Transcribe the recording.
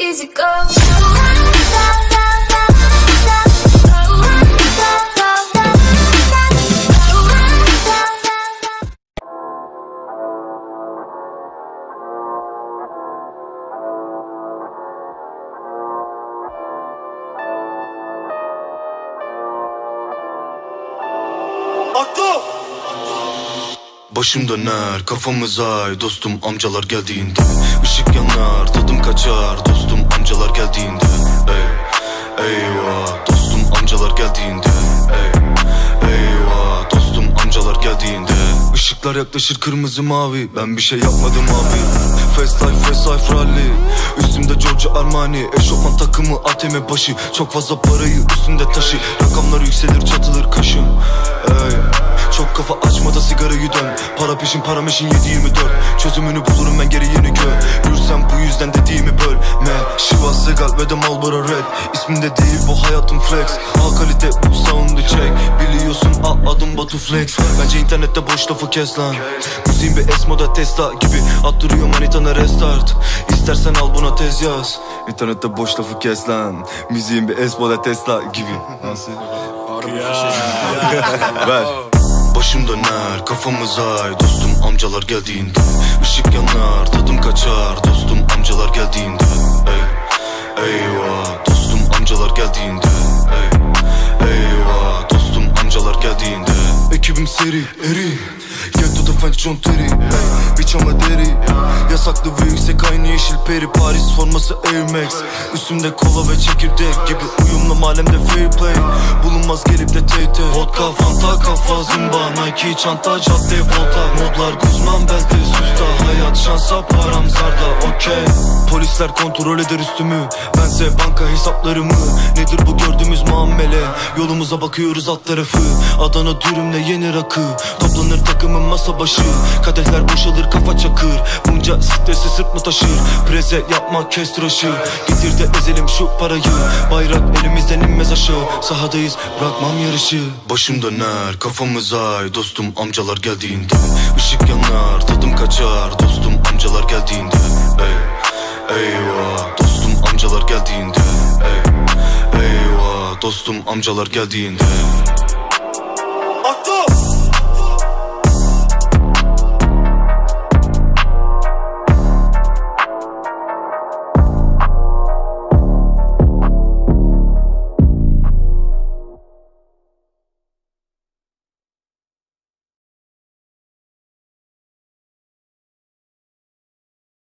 easy go. Başım döner, kafamız ay dostum amcalar geldiğinde. Işık yanar, tadım kaçar dostum amcalar geldiğinde. Eyvah dostum amcalar geldiğinde. Eyvah dostum amcalar geldiğinde. Işıklar yaklaşır kırmızı mavi, ben bir şey yapmadım abi. Fast life rally, üstümde Giorgio Armani. Eşofman takımı ATM başı, çok fazla parayı üstünde taşı. Rakamlar yükselir çatılır kaşım. Çok kafa açma da sigarayı dön. Para peşin para meşin 7-24. Çözümünü bulurum ben gereğini gör. Yürürsem bu yüzden dediğimi bölme. Şiva Segal ve de Marlboro Red. İsminde değil bu hayatım flex. A kalite bu sound'u check. Biliyorsun adım Batu Flex. Bence internette boş lafı kes lan. Müziğin bir S-moda Tesla gibi. Attırıyor manitana restart. İstersen al buna tez yaz. İnternette boş lafı kes lan. Müziğin bir S-moda Tesla gibi. Nasıl? Ver. Başım döner, kafamız ay dostum amcalar geldiğinde. Işık yanar, tadım kaçar dostum amcalar geldiğinde. Eyvah dostum amcalar geldiğinde. Eyvah dostum amcalar geldiğinde. Ekibim seri, eri. Get to the French John Terry. Bitch ama deri. Yasaklı ve yüksek aynı yeşil peri. Paris forması Air Max. Üstümde kola ve çekirdek gibi. Uyumlu mahallemde fair play. Bulunmaz gelip de TT. Vodka, Fanta, kafa, zımba. Nike, çanta, cadde, volta. Modlar, Guzman, belte, susta. Hayat, şansa, param, zarda, okey. Polisler kontrol eder üstümü. Bense banka hesaplarımı. Nedir bu gördüğümüz muamele? Yolumuza bakıyoruz alt tarafı. Adana dürümle yeni rakı. Toplanır takımın masa başı. Kadehler boşalır kafa çakır. Bunca stresi sırt mı taşır? Preze yapma kes tıraşı. Getir de ezelim şu parayı. Bayrak elimizden inmez aşağı. Sahadayız bırakmam yarışı. Başım döner kafamız ay dostum amcalar geldiğinde. Işık yanar tadım kaçar dostum amcalar geldiğinde. Eyvah dostum amcalar geldiğinde. Eyvah dostum amcalar geldiğinde.